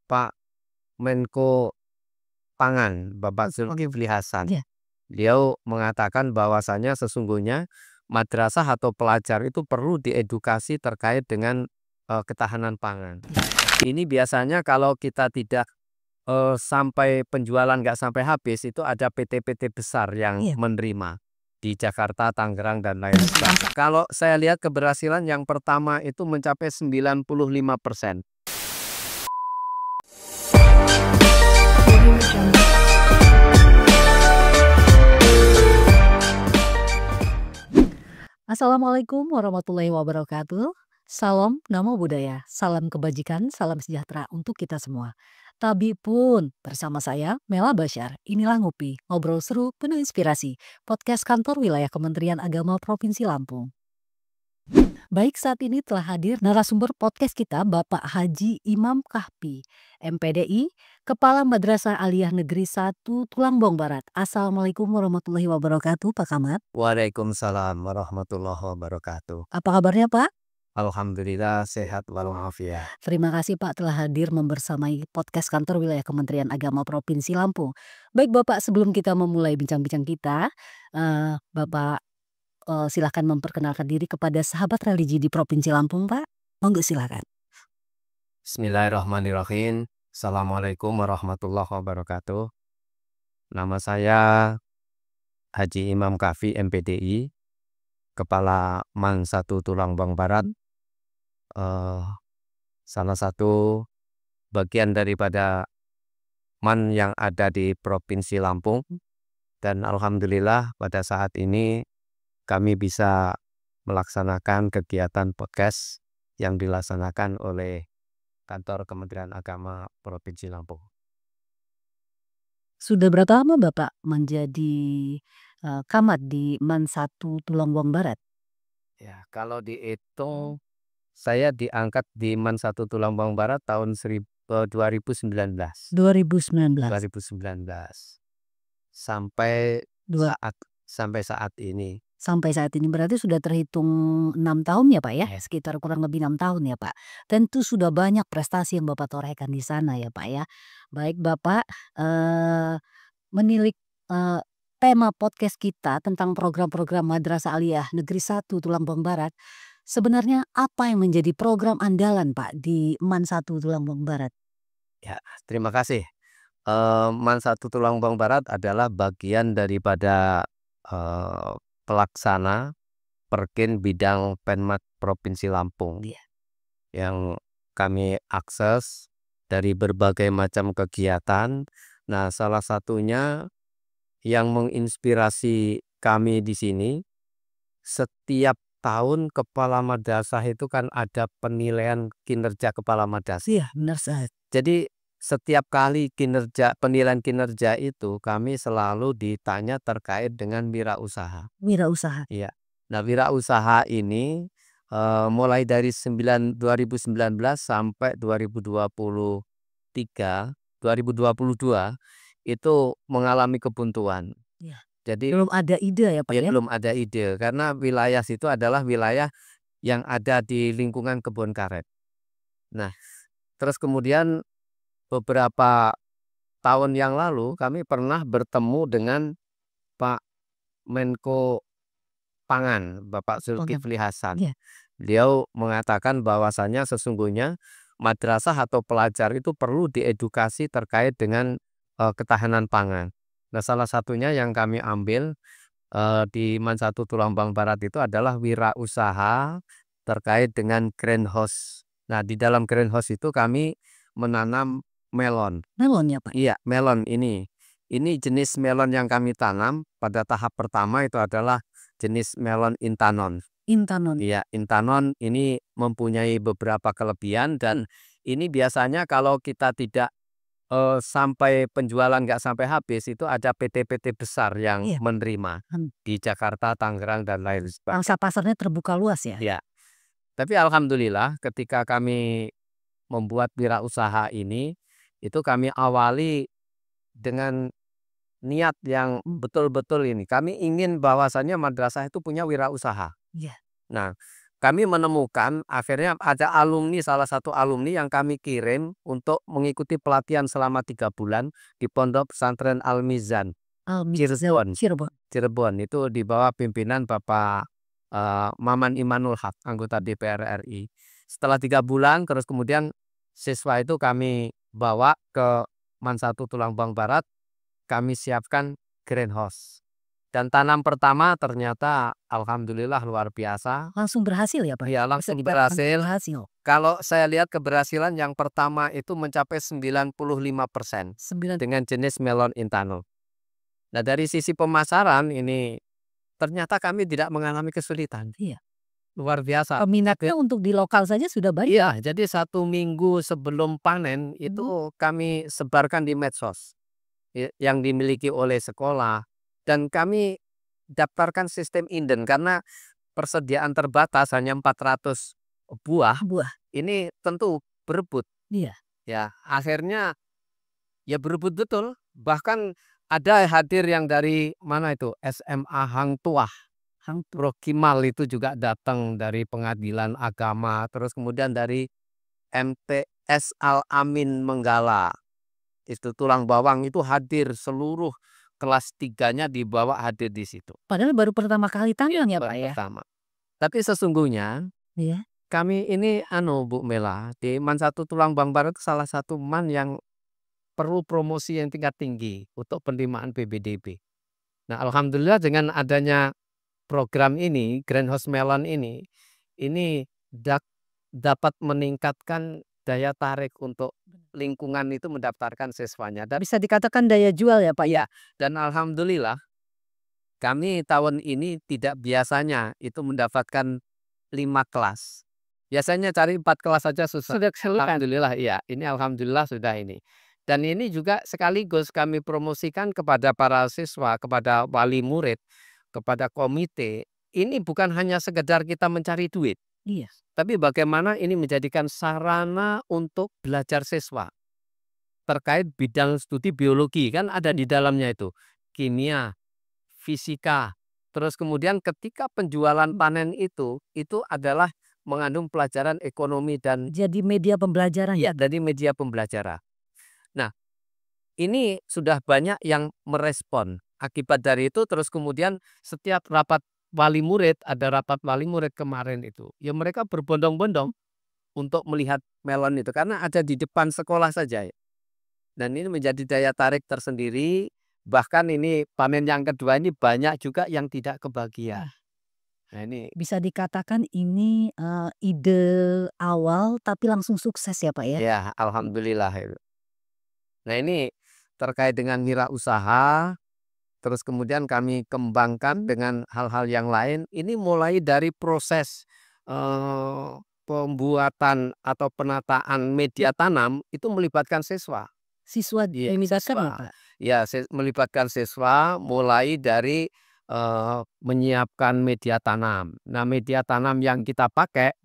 Pak Menko Pangan, Bapak Zulkifli Hasan. Iya. Beliau mengatakan bahwasanya sesungguhnya madrasah atau pelajar itu perlu diedukasi terkait dengan ketahanan pangan. Ini biasanya kalau kita tidak sampai penjualan nggak sampai habis, itu ada PT-PT besar yang Iya. menerima di Jakarta, Tangerang, dan lain sebagainya. Kalau saya lihat keberhasilan yang pertama itu mencapai 95%. Assalamualaikum warahmatullahi wabarakatuh. Salam namo budaya, salam kebajikan, salam sejahtera untuk kita semua. Tabi pun bersama saya Mela Basyar. Inilah Ngopi, ngobrol seru penuh inspirasi. Podcast kantor wilayah Kementerian Agama Provinsi Lampung. Baik, saat ini telah hadir narasumber podcast kita Bapak Haji Imam Kahfi, MPDI, Kepala Madrasah Aliyah Negeri 1 Tulangbong Barat. Assalamualaikum warahmatullahi wabarakatuh, Pak Kamat. Waalaikumsalam warahmatullahi wabarakatuh. Apa kabarnya, Pak? Alhamdulillah sehat walafiat. Terima kasih Pak telah hadir membersamai podcast kantor wilayah Kementerian Agama Provinsi Lampung. Baik Bapak, sebelum kita memulai bincang-bincang kita, Bapak silahkan memperkenalkan diri kepada sahabat religi di Provinsi Lampung, Pak. Monggo silakan. Bismillahirrahmanirrahim. Assalamualaikum warahmatullahi wabarakatuh. Nama saya Haji Imam Kahfi, MPDI, Kepala MAN 1 Tulangbong Barat. Salah satu bagian daripada MAN yang ada di Provinsi Lampung. Dan alhamdulillah pada saat ini kami bisa melaksanakan kegiatan podcast yang dilaksanakan oleh Kantor Kementerian Agama Provinsi Lampung. Sudah berapa lama Bapak menjadi camat di MAN 1 Tulangbong Barat? Ya, kalau dihitung saya diangkat di MAN 1 Tulangbong Barat tahun 2019. 2019. Sampai Dua. saat ini. Sampai saat ini berarti sudah terhitung 6 tahun ya Pak ya? Ya. Sekitar kurang lebih 6 tahun ya Pak. Tentu sudah banyak prestasi yang Bapak torehkan di sana ya Pak ya. Baik Bapak, menilik tema podcast kita tentang program-program Madrasah Aliyah Negeri 1 Tulangbong Barat. Sebenarnya apa yang menjadi program andalan Pak di MAN 1 Tulangbong Barat? Ya, terima kasih. MAN 1 Tulangbong Barat adalah bagian daripada pelaksana Perkin Bidang Penmat Provinsi Lampung. Iya. Yang kami akses dari berbagai macam kegiatan. Nah, salah satunya yang menginspirasi kami di sini, setiap tahun kepala madrasah itu kan ada penilaian kinerja kepala madrasah. Iya, benar saja. Jadi setiap kali penilaian kinerja itu kami selalu ditanya terkait dengan wirausaha. Wirausaha. Iya. Nah, wirausaha ini mulai dari 2019 sampai 2022 itu mengalami kebuntuan. Iya. Jadi Belum ada ide ya Pak ya? belum ada ide karena wilayah situ adalah wilayah yang ada di lingkungan kebun karet. Nah, terus kemudian beberapa tahun yang lalu kami pernah bertemu dengan Pak Menko Pangan, Bapak Zulkifli Hasan. Iya. Beliau mengatakan bahwasanya sesungguhnya madrasah atau pelajar itu perlu diedukasi terkait dengan ketahanan pangan. Nah, salah satunya yang kami ambil di MAN 1 Tulangbong Barat itu adalah wirausaha terkait dengan greenhouse. Nah, di dalam greenhouse itu kami menanam melon. Melon ya Pak? Iya, melon ini. Ini jenis melon yang kami tanam pada tahap pertama itu adalah jenis melon Intanon. Intanon. Iya, Intanon ini mempunyai beberapa kelebihan dan ini biasanya kalau kita tidak sampai penjualan nggak sampai habis, itu ada PT-PT besar yang Iya. menerima di Jakarta, Tangerang, dan lain sebagainya. Pangsa pasarnya terbuka luas ya? Ya. Tapi alhamdulillah ketika kami membuat wirausaha ini, itu kami awali dengan niat yang betul-betul ini. Kami ingin bahwasannya madrasah itu punya wirausaha. Iya. Nah, kami menemukan akhirnya ada salah satu alumni yang kami kirim untuk mengikuti pelatihan selama 3 bulan di Pondok Pesantren Al-Mizan, Al-Mizan, Cirebon. Cirebon. Cirebon itu di bawah pimpinan Bapak Maman Imanul Haq, anggota DPR RI. Setelah 3 bulan, terus kemudian siswa itu kami bawa ke Man 1 Tulungbang Barat, kami siapkan greenhouse. Dan tanam pertama ternyata alhamdulillah luar biasa. Langsung berhasil ya Pak? Ya Bisa langsung dikatakan berhasil. berhasil. Kalau saya lihat keberhasilan yang pertama itu mencapai 95% 9 dengan jenis melon intano. Nah dari sisi pemasaran ini ternyata kami tidak mengalami kesulitan. Iya. Luar biasa. Peminatnya untuk di lokal saja sudah banyak. Iya, jadi 1 minggu sebelum panen Mhm. itu kami sebarkan di medsos yang dimiliki oleh sekolah, dan kami daftarkan sistem inden karena persediaan terbatas hanya 400 buah. Buah. Ini tentu berebut. Iya. Ya, akhirnya ya berebut betul. Bahkan ada hadir yang dari mana itu? SMA Hang Tuah. Hang Prof. Kimal itu juga datang dari Pengadilan Agama, terus kemudian dari MTS Al Amin Menggala. Itu tulang bawang itu hadir seluruh kelas 3-nya dibawa hadir di situ. Padahal baru pertama kali tanam ya Pak Baru ya? pertama. Tapi sesungguhnya Iya. kami ini Bu Mela, di Man 1 Tulungbang Barat itu salah satu man yang perlu promosi yang tingkat tinggi untuk penerimaan PBDB. Nah, alhamdulillah dengan adanya program ini, Greenhouse Melon ini dapat meningkatkan daya tarik untuk lingkungan itu mendaftarkan siswanya. Dan Bisa dikatakan daya jual ya Pak ya? ya, dan alhamdulillah kami tahun ini tidak biasanya itu mendapatkan 5 kelas. Biasanya cari 4 kelas saja susah. Sudah kesulitan. Alhamdulillah iya, ini alhamdulillah sudah ini. Dan ini juga sekaligus kami promosikan kepada para siswa, kepada wali murid, kepada komite. Ini bukan hanya sekedar kita mencari duit, Iya. tapi bagaimana ini menjadikan sarana untuk belajar siswa terkait bidang studi biologi, kan ada di dalamnya itu, kimia, fisika. Terus kemudian ketika penjualan panen itu adalah mengandung pelajaran ekonomi dan Jadi media pembelajaran ya ya? dari media pembelajaran. Nah, ini sudah banyak yang merespon. Akibat dari itu terus kemudian setiap rapat wali murid, ada rapat wali murid kemarin itu, ya mereka berbondong-bondong untuk melihat melon itu karena ada di depan sekolah saja ya. Dan ini menjadi daya tarik tersendiri. Bahkan ini panen yang kedua ini banyak juga yang tidak kebagian. Nah ini Bisa dikatakan ini, ide awal tapi langsung sukses ya Pak ya? ya alhamdulillah itu. Nah ini terkait dengan wirausaha, terus kemudian kami kembangkan dengan hal-hal yang lain. Ini mulai dari proses pembuatan atau penataan media tanam itu melibatkan siswa. Siswa Iya, dilibatkan ya siswa. Pak? Ya, melibatkan siswa mulai dari menyiapkan media tanam. Nah, media tanam yang kita pakai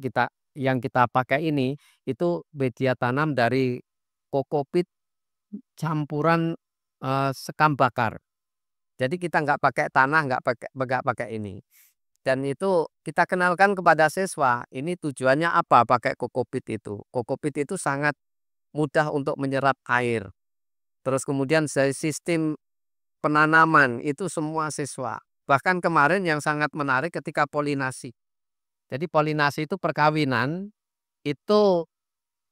ini itu media tanam dari kokopit campuran sekam bakar. Jadi kita nggak pakai tanah, nggak pakai ini. Dan itu kita kenalkan kepada siswa. Ini tujuannya apa pakai kokopit itu? Kokopit itu sangat mudah untuk menyerap air. Terus kemudian dari sistem penanaman itu semua siswa. Bahkan kemarin yang sangat menarik ketika polinasi. Jadi polinasi itu perkawinan, itu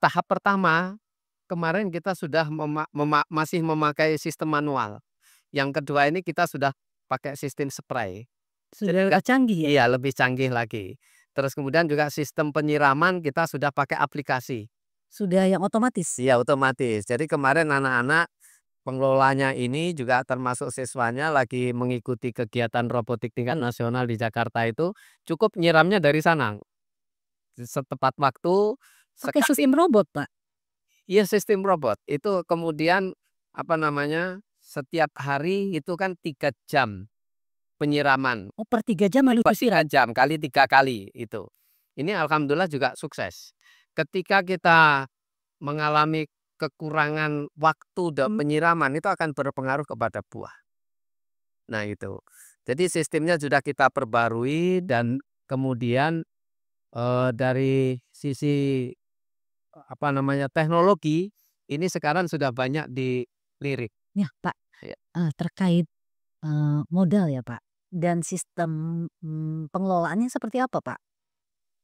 tahap pertama kemarin kita sudah masih memakai sistem manual. Yang kedua ini kita sudah pakai sistem spray. Sudah lebih canggih ya? Iya, lebih canggih lagi. Terus kemudian juga sistem penyiraman kita sudah pakai aplikasi. Sudah yang otomatis? Iya, otomatis. Jadi kemarin anak-anak pengelolanya ini juga termasuk siswanya lagi mengikuti kegiatan robotik tingkat nasional di Jakarta itu cukup nyiramnya dari sana. Setepat waktu Pakai sekali sistem robot Pak? iya sistem robot. Itu kemudian apa namanya, setiap hari itu kan 3 jam penyiraman. Oh per 3 jam harus Per 3 disiram? jam kali 3 kali itu. Ini alhamdulillah juga sukses. Ketika kita mengalami kekurangan waktu dan penyiraman itu akan berpengaruh kepada buah. Nah itu. Jadi sistemnya sudah kita perbarui dan kemudian dari sisi, apa namanya, teknologi, ini sekarang sudah banyak dilirik. Ya, Pak, Ya, terkait, modal ya, Pak, dan sistem, pengelolaannya seperti apa, Pak?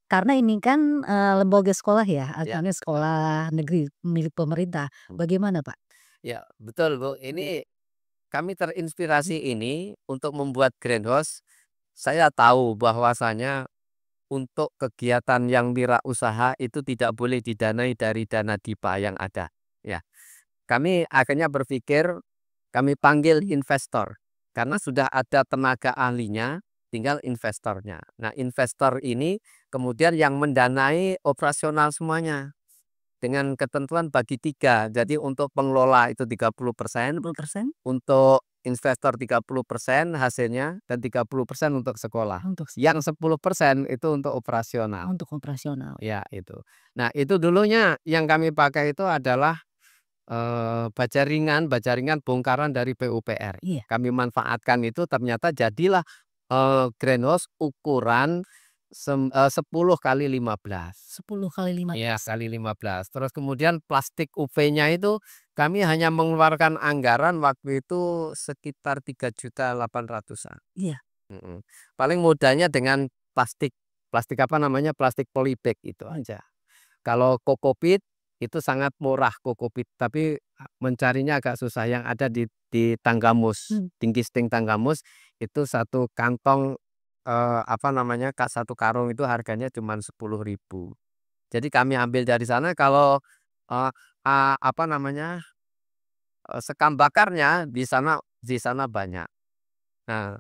Karena ini kan, lembaga sekolah ya, ya, asalnya betul. sekolah negeri milik pemerintah. Bagaimana, Pak? Ya, betul, Bu. Ini kami terinspirasi ini untuk membuat greenhouse. Saya tahu bahwasanya untuk kegiatan yang wirausaha itu tidak boleh didanai dari dana DIPA yang ada, ya. Kami akhirnya berpikir, kami panggil investor, karena sudah ada tenaga ahlinya, tinggal investornya. Nah, investor ini kemudian yang mendanai operasional semuanya, dengan ketentuan bagi 3. Jadi untuk pengelola itu 30%, 10% untuk investor 30% hasilnya, dan 30% untuk sekolah. untuk Yang 10% itu untuk operasional. untuk operasional. Ya, itu. Nah, itu dulunya yang kami pakai itu adalah baja ringan bongkaran dari PUPR. Iya, Kami manfaatkan itu, ternyata jadilah, greenhouse ukuran 10 kali 15. 10 kali Iya, 15. kali 15. Terus kemudian plastik UV-nya itu kami hanya mengeluarkan anggaran waktu itu sekitar 3.800.000-an. Iya, Mhm. Paling mudahnya dengan plastik, plastik apa namanya, plastik polybag itu aja. Kalau kokopit itu sangat murah kokopit, tapi mencarinya agak susah. Yang ada di Tanggamus, mmm, Tinggisting Tanggamus itu satu kantong, apa namanya, satu karung itu harganya cuma 10.000. Jadi kami ambil dari sana. Kalau, eee, apa namanya, sekam bakarnya di sana banyak. Nah,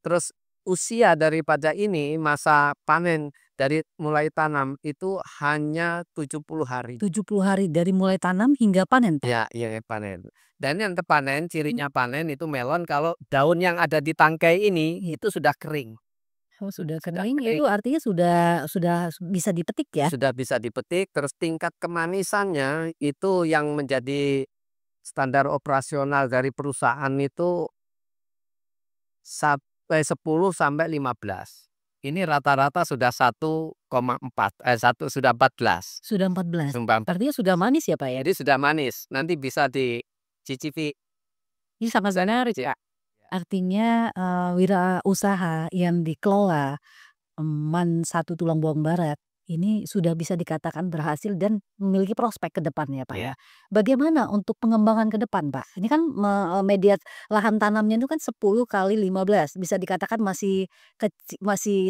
terus usia daripada ini, masa panen dari mulai tanam itu hanya 70 hari. 70 hari dari mulai tanam hingga panen, Pak? Ya, iya panen. Dan yang panen, cirinya panen itu melon kalau daun yang ada di tangkai ini Iya. itu sudah kering, Oh, sudah sudah kering kering, itu artinya sudah bisa dipetik ya? sudah bisa dipetik. Terus tingkat kemanisannya itu yang menjadi standar operasional dari perusahaan itu sampai 10 sampai 15. Ini rata-rata sudah 1,4, sudah 14. Sudah 14. Sumpah Artinya 14. sudah manis ya, Pak, ya? Jadi sudah manis, nanti bisa dicicipi. Ini sangat menarik, Ya, Pak. Artinya, wirausaha yang dikelola satu Tulang Bawang Barat, ini sudah bisa dikatakan berhasil dan memiliki prospek ke depannya, Pak, ya. ya, Bagaimana untuk pengembangan ke depan, Pak? Ini kan media lahan tanamnya itu kan 10 kali 15, bisa dikatakan masih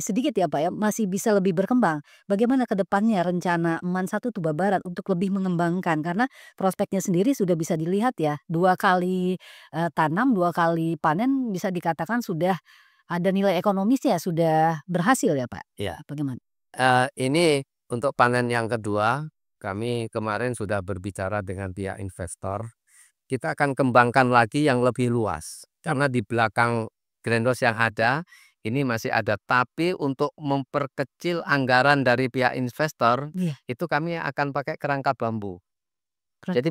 sedikit ya, Pak, ya, masih bisa lebih berkembang. Bagaimana ke depannya rencana satu Tuba Barat untuk lebih mengembangkan? Karena prospeknya sendiri sudah bisa dilihat ya, 2 kali, tanam, 2 kali panen bisa dikatakan sudah ada nilai ekonomisnya, sudah berhasil ya, Pak? ya. Bagaimana? Ini untuk panen yang kedua, kami kemarin sudah berbicara dengan pihak investor. Kita akan kembangkan lagi yang lebih luas, Iya. karena di belakang greenhouse yang ada, ini masih ada. Tapi untuk memperkecil anggaran dari pihak investor, Iya, itu kami akan pakai kerangka bambu. keren. Jadi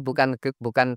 bukan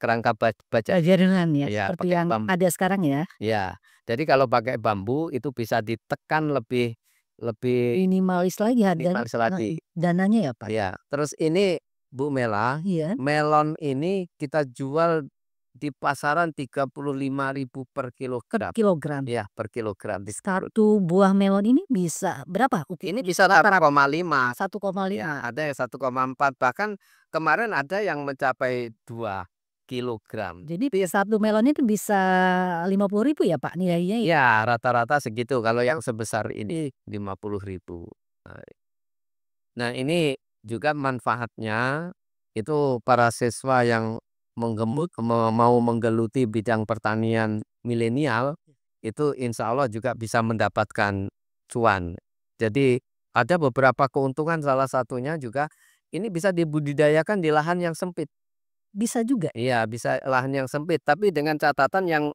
kerangka baja, Jaringan ya, ya seperti pakai yang bambu. ada sekarang ya? Ya, jadi kalau pakai bambu itu bisa ditekan lebih lebih Minimalis lagi harganya, minimalis lagi. dananya ya, Pak? Ya, terus ini Bu Mela, Iya, melon ini kita jual di pasaran 35.000 per per kilogram. kilogram. Ya, per kilogram. Satu buah melon ini bisa berapa Ini ukurannya? bisa Rata-rata 1,5. 1,5. Ya, ada yang 1,4, bahkan kemarin ada yang mencapai 2 kilogram. Jadi satu melon itu bisa 50.000 ya, Pak, nilainya ya? Ya, rata-rata segitu. Kalau yang sebesar ini 50.000. Nah, ini juga manfaatnya itu para siswa yang mau menggeluti bidang pertanian milenial, itu insya Allah juga bisa mendapatkan cuan. Jadi ada beberapa keuntungan, salah satunya juga ini bisa dibudidayakan di lahan yang sempit. Bisa juga? Iya, bisa lahan yang sempit, tapi dengan catatan yang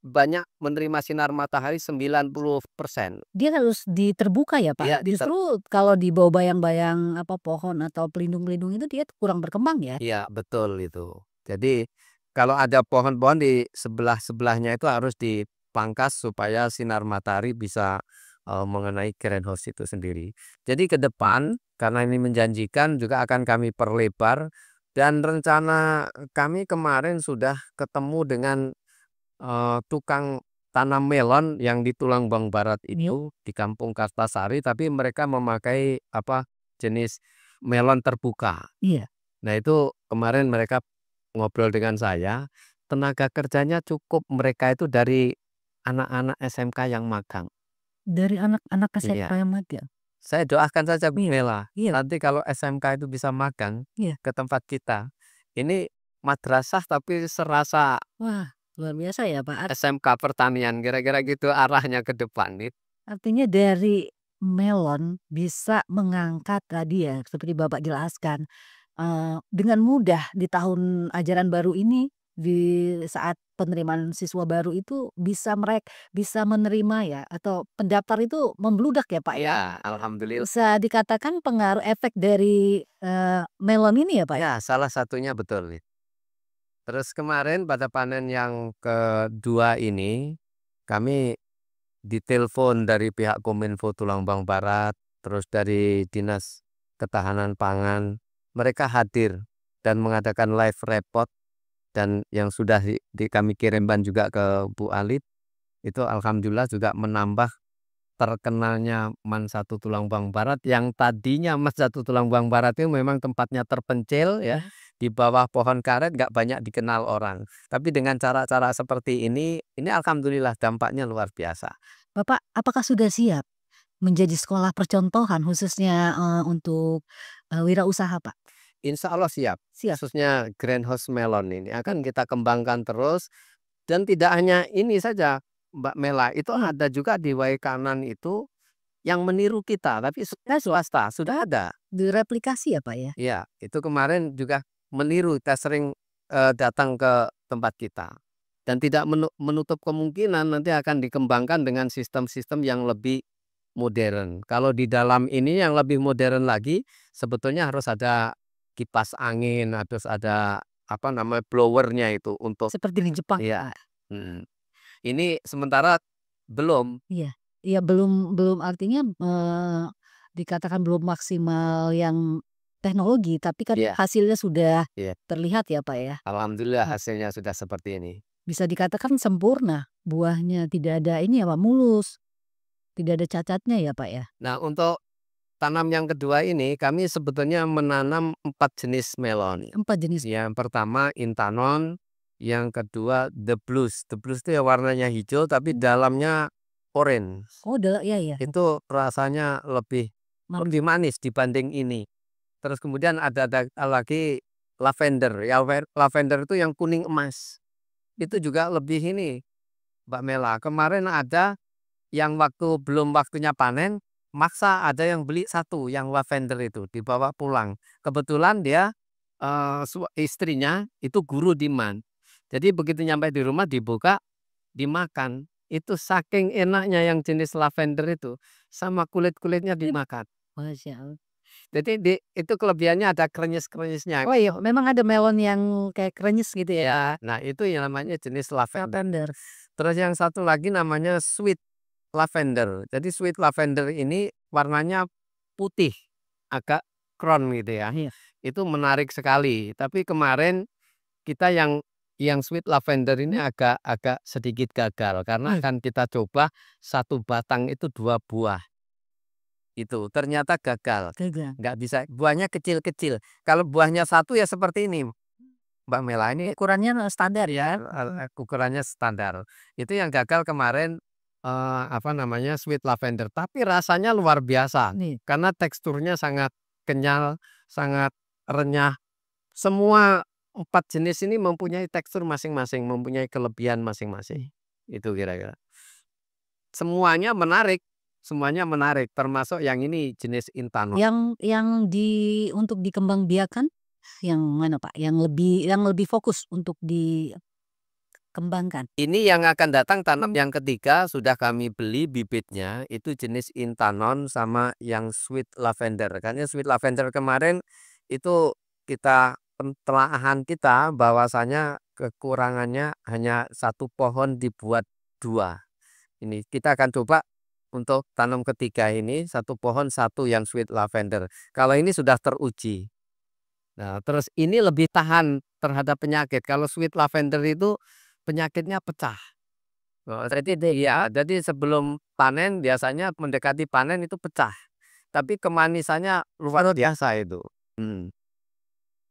banyak menerima sinar matahari 90%. Dia harus terbuka ya, Pak? Iya, Justru kalau di bawah bayang-bayang, apa, pohon atau pelindung-pelindung itu dia kurang berkembang ya? iya, betul itu. Jadi kalau ada pohon-pohon di sebelah-sebelahnya itu harus dipangkas supaya sinar matahari bisa mengenai greenhouse itu sendiri. Jadi ke depan karena ini menjanjikan juga akan kami perlebar dan rencana kami kemarin sudah ketemu dengan tukang tanam melon yang di Tulang Bang Barat Yuk. itu di Kampung Kartasari, tapi mereka memakai jenis melon terbuka. Iya. Nah itu kemarin mereka ngobrol dengan saya, tenaga kerjanya cukup mereka itu dari anak-anak SMK yang magang. Dari anak-anak Iya. SMK yang magang. Saya doakan saja Bu Iya. Mela, Iya. nanti kalau SMK itu bisa magang Iya. ke tempat kita, ini madrasah tapi serasa Wah, luar biasa ya Pak. SMK pertanian, kira-kira gitu arahnya ke depan nih. Artinya dari melon bisa mengangkat tadi ya, seperti Bapak jelaskan, dengan mudah di tahun ajaran baru ini, di saat penerimaan siswa baru itu bisa menerima ya, atau pendaftar itu membludak ya Pak ya? Iya, alhamdulillah. Bisa dikatakan pengaruh efek dari, melon ini ya Pak ya? Ya, salah satunya betul nih. Terus kemarin pada panen yang kedua ini, kami ditelepon dari pihak Kominfo Tulang Bang Barat, terus dari Dinas Ketahanan Pangan, mereka hadir dan mengadakan live report dan yang sudah kami kirimkan juga ke Bu Alit, itu alhamdulillah juga menambah terkenalnya MAN 1 Tulang Bang Barat yang tadinya MAN 1 Tulang Bang Barat itu memang tempatnya terpencil ya, di bawah pohon karet nggak banyak dikenal orang. Tapi dengan cara-cara seperti ini alhamdulillah dampaknya luar biasa. Bapak apakah sudah siap menjadi sekolah percontohan khususnya, untuk, wirausaha Pak? Insya Allah siap, Siap? khususnya greenhouse melon ini akan kita kembangkan terus dan tidak hanya ini saja Mbak Mela, itu Iya. ada juga di Waikanan itu yang meniru kita, tapi swasta, sudah ada. Direplikasi ya Pak ya? Iya, itu kemarin juga meniru, kita sering, datang ke tempat kita. Dan tidak menutup kemungkinan nanti akan dikembangkan dengan sistem-sistem yang lebih modern. Kalau di dalam ini yang lebih modern lagi, sebetulnya harus ada kipas angin, harus ada blower-nya itu untuk Seperti di Jepang iya, Pak? mhm. Ini sementara belum. Iya. Iya belum belum artinya, dikatakan belum maksimal yang teknologi, tapi kan Iya, hasilnya sudah iya. terlihat ya Pak ya? Alhamdulillah Eee, hasilnya sudah seperti ini. Bisa dikatakan sempurna, buahnya tidak ada ini ya Pak, mulus, tidak ada cacatnya ya Pak ya? Nah, untuk tanam yang kedua ini kami sebetulnya menanam 4 jenis melon. 4 jenis. Yang pertama Intanon, yang kedua The Blues. The Blues itu ya warnanya hijau tapi dalamnya orange. Oh iya iya. Itu rasanya lebih Mmm. lebih manis dibanding ini. Terus kemudian ada lagi lavender. Ya lavender itu yang kuning emas. Itu juga lebih ini, Mbak Mela. Kemarin ada yang belum waktunya panen, maksa ada yang beli satu yang lavender itu, dibawa pulang. Kebetulan dia, istrinya itu guru di MAN. Jadi begitu nyampe di rumah dibuka, dimakan. Itu saking enaknya yang jenis lavender itu, sama kulit-kulitnya dimakan. Masya Allah. Jadi itu kelebihannya ada krenyes-krenyesnya. Oh iya, memang ada melon yang kayak krenyes gitu ya? Ya, nah itu yang namanya jenis lavender. Lavender. Terus yang satu lagi namanya sweet lavender. Jadi sweet lavender ini warnanya putih, agak crown gitu ya. Iya. Itu menarik sekali. Tapi kemarin kita yang sweet lavender ini agak agak sedikit gagal karena Mmm. akan kita coba satu batang itu 2 buah. Itu ternyata gagal. Gagal. Nggak bisa, buahnya kecil-kecil. Kalau buahnya satu ya seperti ini, Mbak Mela. Ini Ukurannya standar ya? ukurannya standar. Itu yang gagal kemarin, sweet lavender, tapi rasanya luar biasa Nih. karena teksturnya sangat kenyal, sangat renyah. Semua 4 jenis ini mempunyai tekstur masing-masing, mempunyai kelebihan masing-masing. Itu kira-kira. Semuanya menarik termasuk yang ini jenis Intanon. Yang untuk dikembangbiakan yang mana Pak? Yang lebih fokus untuk dikembangkan? Ini yang akan datang tanam yang ketiga sudah kami beli bibitnya, itu jenis Intanon sama yang sweet lavender. Karena sweet lavender kemarin itu pentelaahan kita bahwasanya kekurangannya hanya satu pohon dibuat 2. Ini kita akan coba untuk tanam ketiga ini, satu pohon satu yang sweet lavender. Kalau ini sudah teruji. Nah, terus ini lebih tahan terhadap penyakit. Kalau sweet lavender itu penyakitnya pecah. Jadi sebelum panen biasanya mendekati panen itu pecah. Tapi kemanisannya luar biasa itu.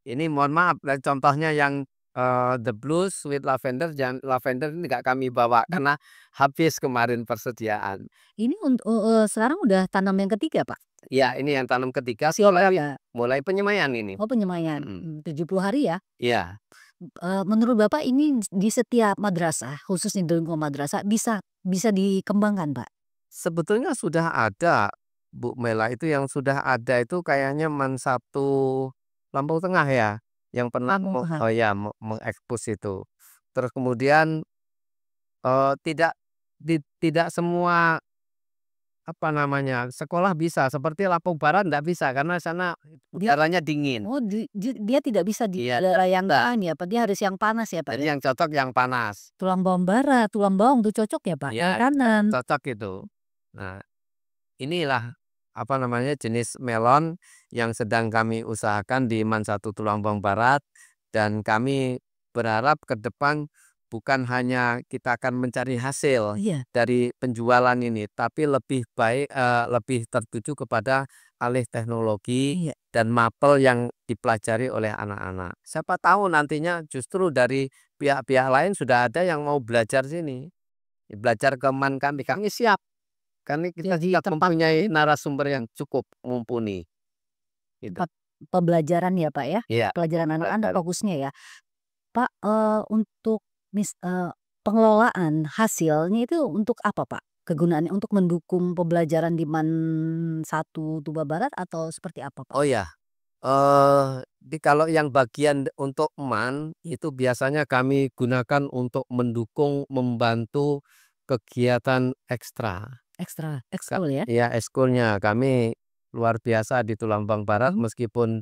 Ini mohon maaf, contohnya yang The Blues Sweet Lavender, lavender ini nggak kami bawa karena habis kemarin persediaan. Ini sekarang udah tanam yang ketiga, Pak? Ya, ini yang tanam ketiga mulai penyemaian ini. Oh, penyemaian, 70 hari ya? Iya. Menurut Bapak ini di setiap madrasah, khususnya di lingkungan madrasah bisa dikembangkan, Pak? Sebetulnya sudah ada, Bu Mela, itu yang sudah ada itu kayaknya satu Lampung Tengah ya, yang pernah Lampung Tengah. mengekspos itu. Terus kemudian tidak semua sekolah bisa, seperti Lampung Barat nggak bisa karena sana udaranya dingin. Oh, dia tidak bisa di Iya, daerah yang ya, Pak, dia harus yang panas ya, Pak, jadi ya? yang cocok yang panas. Tulang bawang barat, tulang bawang tuh cocok ya, Pak? Iya, Makanan. cocok itu. Nah, inilah jenis melon yang sedang kami usahakan di Man 1 Tulang Bawang Barat, dan kami berharap ke depan bukan hanya kita akan mencari hasil Iya. dari penjualan ini, tapi lebih baik lebih tertuju kepada alih teknologi Iya. dan mapel yang dipelajari oleh anak-anak. Siapa tahu nantinya justru dari pihak-pihak lain sudah ada yang mau belajar sini, belajar ke Man kami siap. Karena kita Jadi juga mempunyai narasumber yang cukup mumpuni, gitu. tempat pembelajaran ya, Pak, ya? Iya, Pelajaran anak-anak betul. fokusnya ya. Pak, untuk pengelolaan hasilnya itu untuk apa, Pak? Kegunaannya untuk mendukung pembelajaran di MAN 1 Tuba Barat atau seperti apa, Pak? Oh ya, kalau yang bagian untuk MAN itu biasanya kami gunakan untuk mendukung, membantu kegiatan ekstra. Ekskul ya? Iya, ekskulnya kami luar biasa di Tulambang Barat meskipun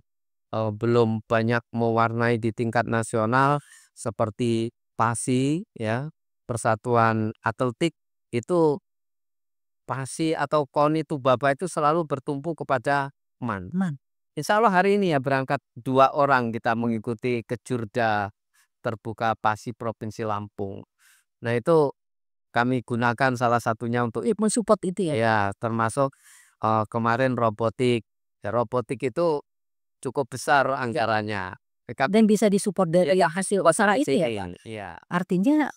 belum banyak mewarnai di tingkat nasional seperti PASI ya, Persatuan Atletik, itu PASI atau KONI Tubaba itu selalu bertumpu kepada MAN. MAN. Insya Allah hari ini ya berangkat 2 orang kita mengikuti Kejurda Terbuka PASI Provinsi Lampung. Nah, itu kami gunakan salah satunya untuk Mensupport itu ya? ya, termasuk kemarin robotik. Ya, robotik itu cukup besar anggarannya. Dan bisa disupport dari hasil usaha itu ya, Pak? Iya. Artinya,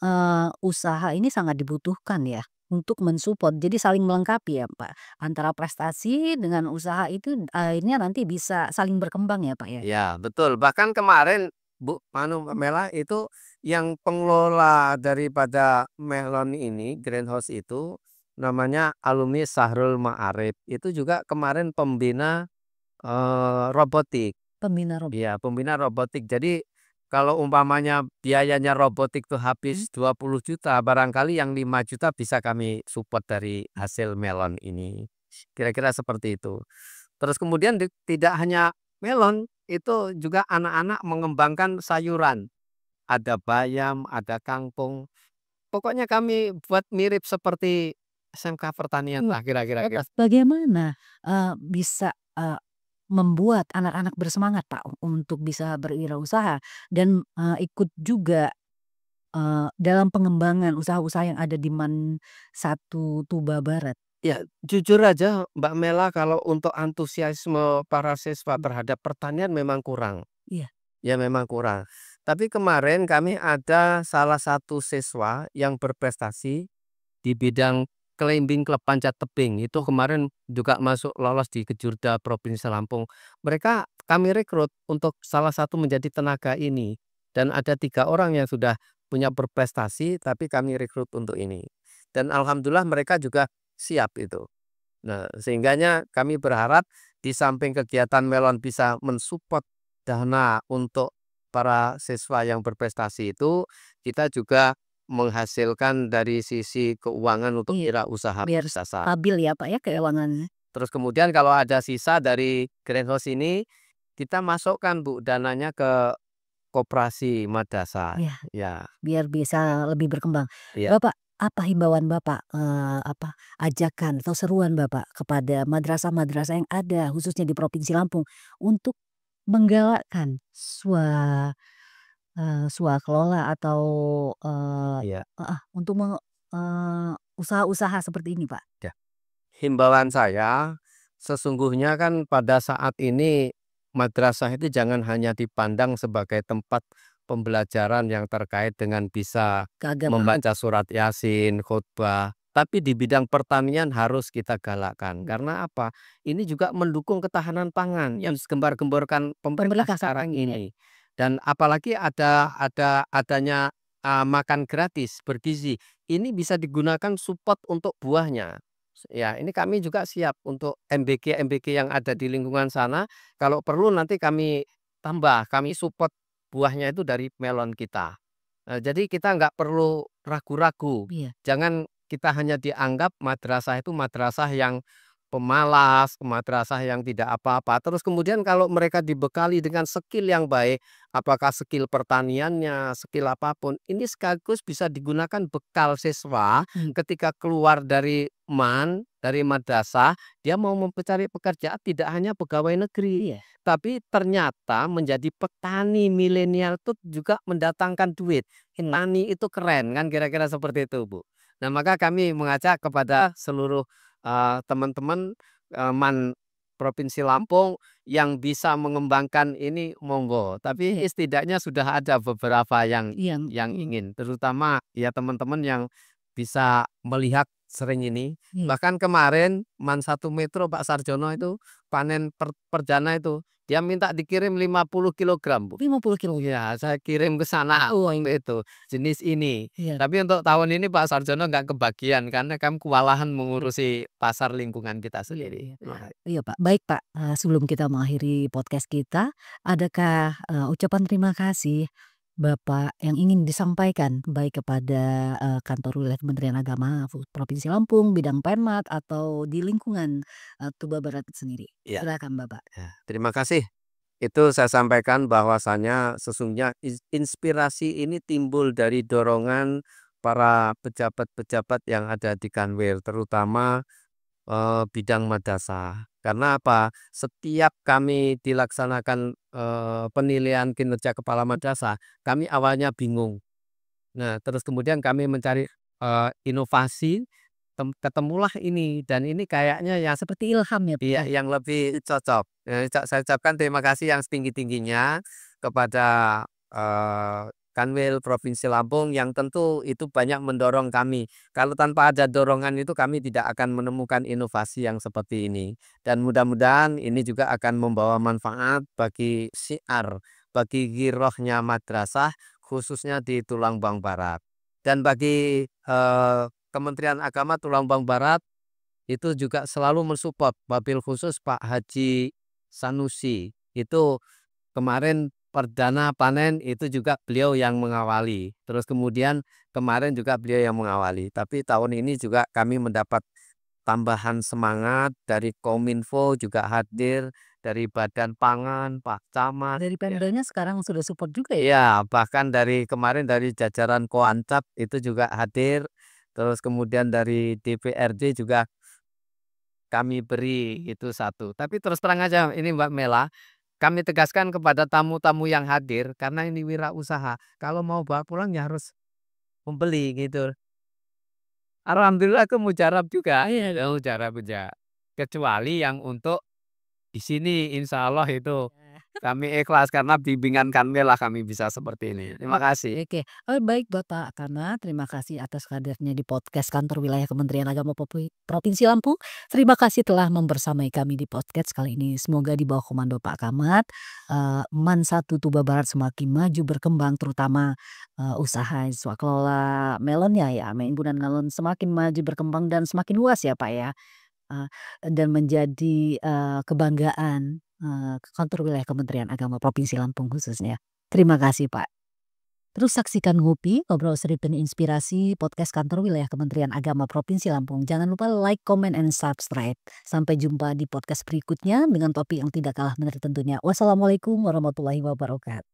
usaha ini sangat dibutuhkan ya, untuk mensupport. Jadi saling melengkapi ya, Pak? Antara prestasi dengan usaha itu akhirnya nanti bisa saling berkembang ya, Pak, ya? Ya, betul. Bahkan kemarin Mbak Mela, itu yang pengelola daripada melon ini, greenhouse itu namanya alumni Sahrul Ma'arif. Itu juga kemarin pembina robotik. Pembina Iya, pembina robotik. Jadi kalau umpamanya biayanya robotik tuh habis 20 juta, barangkali yang 5 juta bisa kami support dari hasil melon ini. Kira-kira seperti itu. Terus kemudian tidak hanya melon, itu juga anak-anak mengembangkan sayuran. Ada bayam, ada kangkung. Pokoknya kami buat mirip seperti SMK Pertanian lah kira-kira gitu. Bagaimana, bisa, membuat anak-anak bersemangat, Pak, untuk bisa berwirausaha dan, ikut juga, dalam pengembangan usaha-usaha yang ada di MAN 1 Tuba Barat? Ya, jujur aja Mbak Mela, kalau untuk antusiasme para siswa terhadap pertanian memang kurang. Iya. Ya memang kurang. Tapi kemarin kami ada salah satu siswa yang berprestasi di bidang climbing klub panjat tebing. Itu kemarin juga masuk lolos di Kejurda Provinsi Lampung. Mereka kami rekrut untuk salah satu menjadi tenaga ini. Dan ada 3 orang yang sudah punya berprestasi, tapi kami rekrut untuk ini. Dan alhamdulillah mereka juga siap itu. Nah, sehingganya kami berharap di samping kegiatan melon bisa mensupport dana untuk para siswa yang berprestasi itu, kita juga menghasilkan dari sisi keuangan untuk Iya, wirausaha biar raksasa. stabil ya, Pak, ya, keuangannya. Terus kemudian kalau ada sisa dari greenhouse ini, kita masukkan Bu dananya ke koperasi madrasah. Iya, Ya, biar bisa lebih berkembang. iya. Bapak, apa himbauan Bapak, ajakan atau seruan Bapak kepada madrasah-madrasah yang ada khususnya di Provinsi Lampung untuk menggalakkan swakelola atau, Iya. untuk usaha-usaha seperti ini, Pak? Ya. Himbauan saya, sesungguhnya kan pada saat ini madrasah itu jangan hanya dipandang sebagai tempat pembelajaran yang terkait dengan bisa Keagamaan. membaca surat Yasin, khutbah, tapi di bidang pertanian harus kita galakkan. Karena apa? Ini juga mendukung ketahanan pangan yang digembar-gemborkan pemerintah Pemerintah saat sekarang ini. ini. Dan apalagi adanya makan gratis bergizi. Ini bisa digunakan support untuk buahnya. Ya, ini kami juga siap untuk MBG-MBG yang ada di lingkungan sana, kalau perlu nanti kami tambah, kami support buahnya itu dari melon kita. Jadi kita nggak perlu ragu-ragu, Iya. jangan kita hanya dianggap madrasah itu madrasah yang pemalas, madrasah yang tidak apa-apa. Terus kemudian kalau mereka dibekali dengan skill yang baik, apakah skill pertaniannya, skill apapun, ini sekaligus bisa digunakan bekal siswa ketika keluar dari dari madrasah, dia mau mencari pekerjaan tidak hanya pegawai negeri, Iya. tapi ternyata menjadi petani milenial itu juga mendatangkan duit. Petani itu keren kan kira-kira seperti itu, Bu. Nah, maka kami mengajak kepada seluruh teman-teman Provinsi Lampung yang bisa mengembangkan ini monggo, tapi Iya. setidaknya sudah ada beberapa Yang yang ingin, terutama ya teman-teman yang bisa melihat sering ini. iya, Bahkan kemarin Man 1 Metro Pak Sarjono itu panen perdana itu, dia minta dikirim 50 kilogram, Bu. 50 kilo. Iya, saya kirim ke sana waktu itu, jenis ini. Iya. Tapi untuk tahun ini Pak Sarjono nggak kebagian karena kami kewalahan mengurusi pasar lingkungan kita sendiri. Iya. Iya, Pak. Baik, Pak, sebelum kita mengakhiri podcast kita, adakah, ucapan terima kasih Bapak yang ingin disampaikan baik kepada, kantor wilayah Kementerian Agama Provinsi Lampung, bidang Penmat atau di lingkungan, Tuba Barat sendiri? Iya. Silakan Bapak. Ya, terima kasih. Itu saya sampaikan bahwasanya sesungguhnya inspirasi ini timbul dari dorongan para pejabat-pejabat yang ada di Kanwil, terutama bidang madrasah. Karena apa? Setiap kami dilaksanakan penilaian kinerja kepala madrasah, kami awalnya bingung. Nah, terus kemudian kami mencari inovasi, ketemulah ini dan ini kayaknya yang Seperti ilham ya, Pak, iya, ya? yang lebih cocok. Saya ucapkan terima kasih yang setinggi-tingginya kepada Kanwil Provinsi Lampung yang tentu itu banyak mendorong kami. Kalau tanpa ada dorongan itu kami tidak akan menemukan inovasi yang seperti ini. Dan mudah-mudahan ini juga akan membawa manfaat bagi syiar, bagi girohnya madrasah khususnya di Tulang Bang Barat. Dan bagi Kementerian Agama Tulang Bang Barat itu juga selalu mensupport, wabil khusus Pak Haji Sanusi. Itu kemarin perdana panen itu juga beliau yang mengawali. Terus kemudian kemarin juga beliau yang mengawali. Tapi tahun ini juga kami mendapat tambahan semangat dari Kominfo juga hadir, dari Badan Pangan, Pak Camat. Dari Pemdanya sekarang sudah support juga ya? Iya, bahkan dari kemarin dari jajaran Koancap itu juga hadir. Terus kemudian dari DPRD juga kami beri itu satu. Tapi terus terang aja ini Mbak Mela, kami tegaskan kepada tamu-tamu yang hadir karena ini wirausaha. Kalau mau bawa pulang ya harus membeli gitu. Alhamdulillah aku mujarab juga. Iya, mujarab aja. Kecuali yang untuk di sini insya Allah itu kami ikhlas karena bimbingan kami lah kami bisa seperti ini. Terima kasih. Oke, baik Bapak Camat, terima kasih atas hadirnya di podcast kantor wilayah Kementerian Agama Provinsi Lampung. Terima kasih telah membersamai kami di podcast kali ini. Semoga di bawah komando Pak Camat, Man 1 Tuba Barat semakin maju berkembang, terutama usaha swakelola melonnya ya, imbunan melon semakin maju berkembang dan semakin luas ya Pak ya. Eee, dan menjadi, kebanggaan, kantor wilayah Kementerian Agama Provinsi Lampung khususnya. Terima kasih Pak. Terus saksikan Ngupi, Ngobrol Seru Penuh Inspirasi, podcast kantor wilayah Kementerian Agama Provinsi Lampung. Jangan lupa like, comment, and subscribe. Sampai jumpa di podcast berikutnya dengan topik yang tidak kalah menarik tentunya. Wassalamualaikum warahmatullahi wabarakatuh.